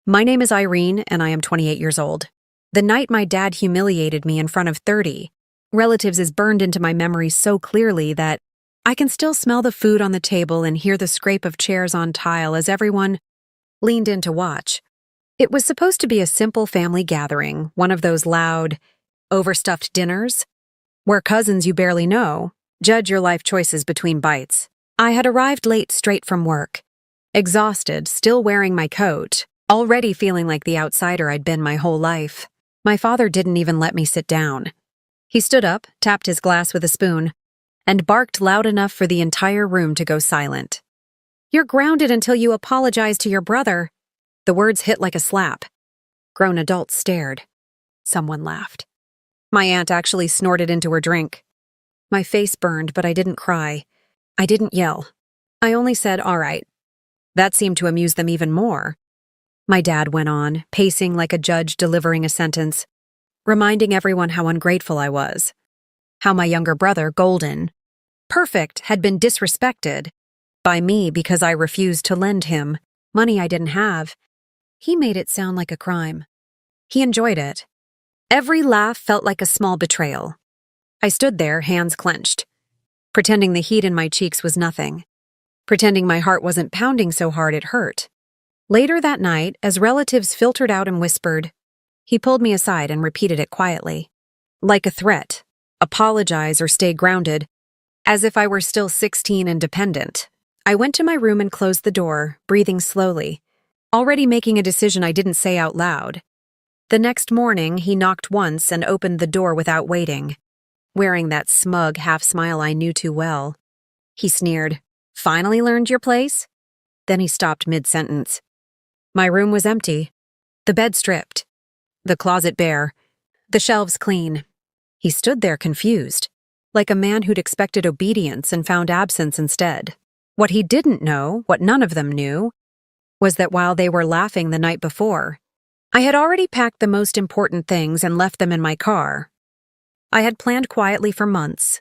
My name is Irene, and I am 28 years old. The night my dad humiliated me in front of 30 relatives is burned into my memory so clearly that I can still smell the food on the table and hear the scrape of chairs on tile as everyone leaned in to watch. It was supposed to be a simple family gathering, one of those loud, overstuffed dinners, where cousins you barely know judge your life choices between bites. I had arrived late straight from work, exhausted, still wearing my coat, already feeling like the outsider I'd been my whole life. My father didn't even let me sit down. He stood up, tapped his glass with a spoon, and barked loud enough for the entire room to go silent. "You're grounded until you apologize to your brother." The words hit like a slap. Grown adults stared. Someone laughed. My aunt actually snorted into her drink. My face burned, but I didn't cry. I didn't yell. I only said, "All right." That seemed to amuse them even more. My dad went on, pacing like a judge delivering a sentence, reminding everyone how ungrateful I was. How my younger brother, Golden, perfect, had been disrespected by me because I refused to lend him money I didn't have. He made it sound like a crime. He enjoyed it. Every laugh felt like a small betrayal. I stood there, hands clenched, pretending the heat in my cheeks was nothing, pretending my heart wasn't pounding so hard it hurt. Later that night, as relatives filtered out and whispered, he pulled me aside and repeated it quietly, like a threat: apologize or stay grounded, as if I were still 16 and dependent. I went to my room and closed the door, breathing slowly, already making a decision I didn't say out loud. The next morning, he knocked once and opened the door without waiting, wearing that smug half-smile I knew too well. He sneered, "Finally learned your place?" Then he stopped mid-sentence. My room was empty, the bed stripped, the closet bare, the shelves clean. He stood there confused, like a man who'd expected obedience and found absence instead. What he didn't know, what none of them knew, was that while they were laughing the night before, I had already packed the most important things and left them in my car. I had planned quietly for months.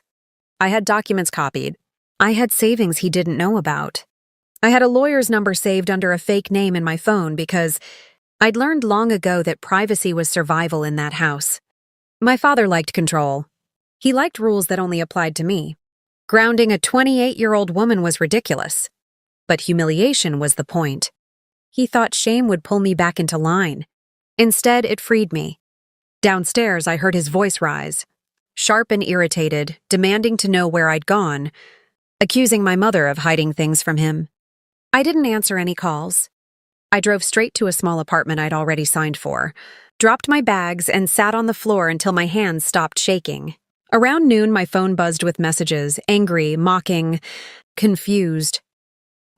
I had documents copied. I had savings he didn't know about. I had a lawyer's number saved under a fake name in my phone because I'd learned long ago that privacy was survival in that house. My father liked control. He liked rules that only applied to me. Grounding a 28-year-old woman was ridiculous. But humiliation was the point. He thought shame would pull me back into line. Instead, it freed me. Downstairs, I heard his voice rise, sharp and irritated, demanding to know where I'd gone, accusing my mother of hiding things from him. I didn't answer any calls. I drove straight to a small apartment I'd already signed for, dropped my bags, and sat on the floor until my hands stopped shaking. Around noon, my phone buzzed with messages, angry, mocking, confused.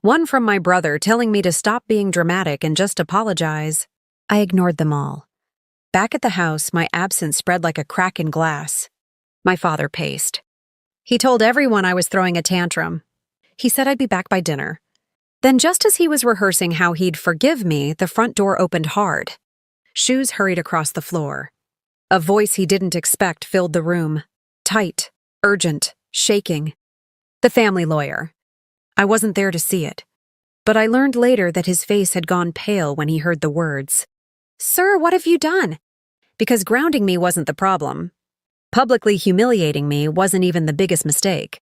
One from my brother telling me to stop being dramatic and just apologize. I ignored them all. Back at the house, my absence spread like a crack in glass. My father paced. He told everyone I was throwing a tantrum. He said I'd be back by dinner. Then just as he was rehearsing how he'd forgive me, the front door opened hard. Shoes hurried across the floor. A voice he didn't expect filled the room. Tight, urgent, shaking. The family lawyer. I wasn't there to see it, but I learned later that his face had gone pale when he heard the words. "Sir, what have you done?" Because grounding me wasn't the problem. Publicly humiliating me wasn't even the biggest mistake.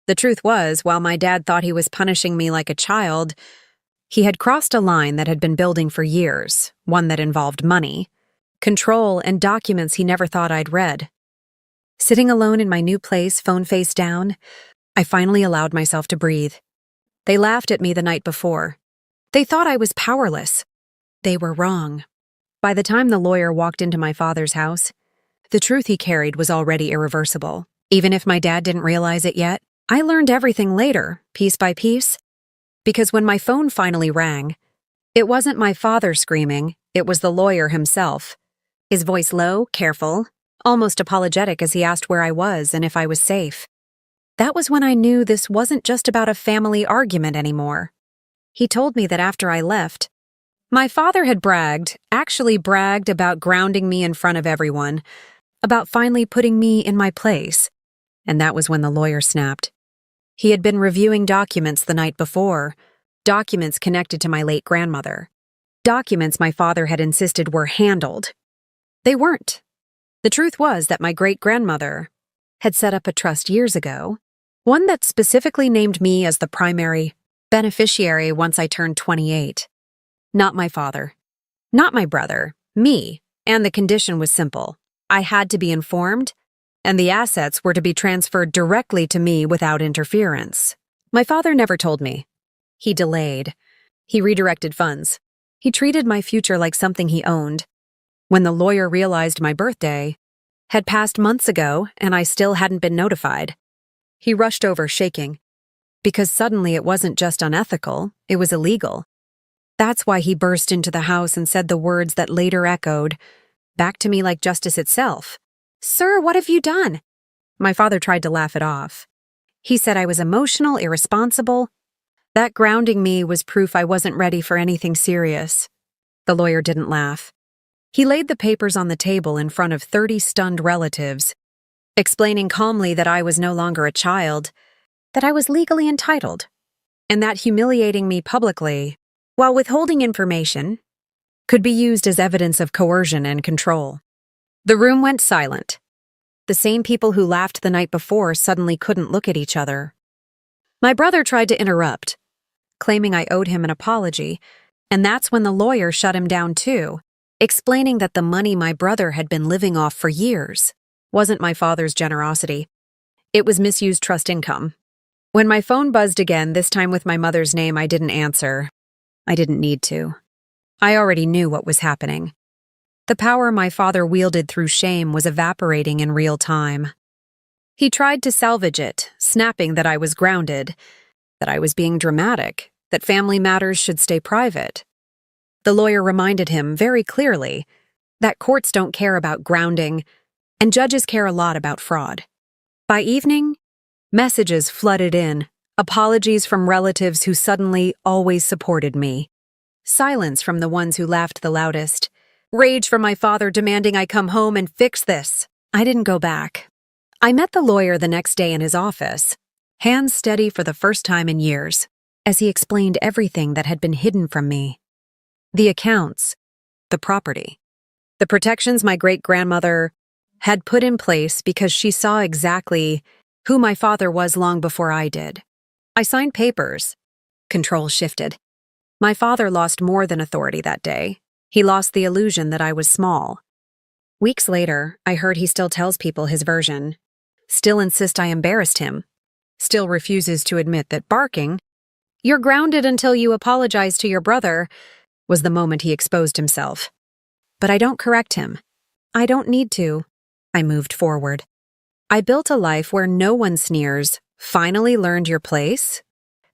The truth was, while my dad thought he was punishing me like a child, he had crossed a line that had been building for years, one that involved money, control, and documents he never thought I'd read. Sitting alone in my new place, phone face down, I finally allowed myself to breathe. They laughed at me the night before. They thought I was powerless. They were wrong. By the time the lawyer walked into my father's house, the truth he carried was already irreversible. Even if my dad didn't realize it yet, I learned everything later, piece by piece. Because when my phone finally rang, it wasn't my father screaming, it was the lawyer himself. His voice low, careful, almost apologetic as he asked where I was and if I was safe. That was when I knew this wasn't just about a family argument anymore. He told me that after I left, my father had actually bragged about grounding me in front of everyone, about finally putting me in my place. And that was when the lawyer snapped. He had been reviewing documents the night before, documents connected to my late grandmother, documents my father had insisted were handled. They weren't. The truth was that my great-grandmother had set up a trust years ago, one that specifically named me as the primary beneficiary once I turned 28. Not my father. Not my brother. Me. And the condition was simple. I had to be informed, and the assets were to be transferred directly to me without interference. My father never told me. He delayed. He redirected funds. He treated my future like something he owned. When the lawyer realized my birthday had passed months ago and I still hadn't been notified, he rushed over shaking. Because suddenly it wasn't just unethical, it was illegal. That's why he burst into the house and said the words that later echoed back to me like justice itself. "Sir, what have you done?" My father tried to laugh it off. He said I was emotional, irresponsible. That grounding me was proof I wasn't ready for anything serious. The lawyer didn't laugh. He laid the papers on the table in front of 30 stunned relatives, explaining calmly that I was no longer a child, that I was legally entitled, and that humiliating me publicly, while withholding information, could be used as evidence of coercion and control. The room went silent. The same people who laughed the night before suddenly couldn't look at each other. My brother tried to interrupt, claiming I owed him an apology, and that's when the lawyer shut him down too, explaining that the money my brother had been living off for years wasn't my father's generosity. It was misused trust income. When my phone buzzed again, this time with my mother's name, I didn't answer. I didn't need to. I already knew what was happening. The power my father wielded through shame was evaporating in real time. He tried to salvage it, snapping that I was grounded, that I was being dramatic, that family matters should stay private. The lawyer reminded him very clearly that courts don't care about grounding, and judges care a lot about fraud. By evening, messages flooded in, apologies from relatives who suddenly always supported me. Silence from the ones who laughed the loudest. Rage from my father demanding I come home and fix this. I didn't go back. I met the lawyer the next day in his office, hands steady for the first time in years, as he explained everything that had been hidden from me. The accounts, the property, the protections my great-grandmother had put in place because she saw exactly who my father was long before I did. I signed papers. Control shifted. My father lost more than authority that day. He lost the illusion that I was small. Weeks later, I heard he still tells people his version, still insists I embarrassed him, still refuses to admit that barking, "You're grounded until you apologize to your brother," was the moment he exposed himself. But I don't correct him. I don't need to. I moved forward. I built a life where no one sneers, "Finally learned your place,"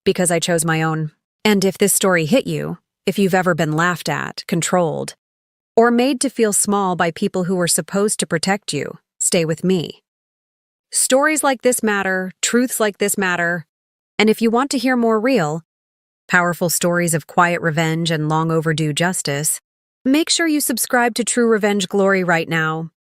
because I chose my own. And if this story hit you, if you've ever been laughed at, controlled, or made to feel small by people who were supposed to protect you, stay with me. Stories like this matter, truths like this matter, and if you want to hear more real, powerful stories of quiet revenge and long overdue justice, make sure you subscribe to True Revenge Glory right now.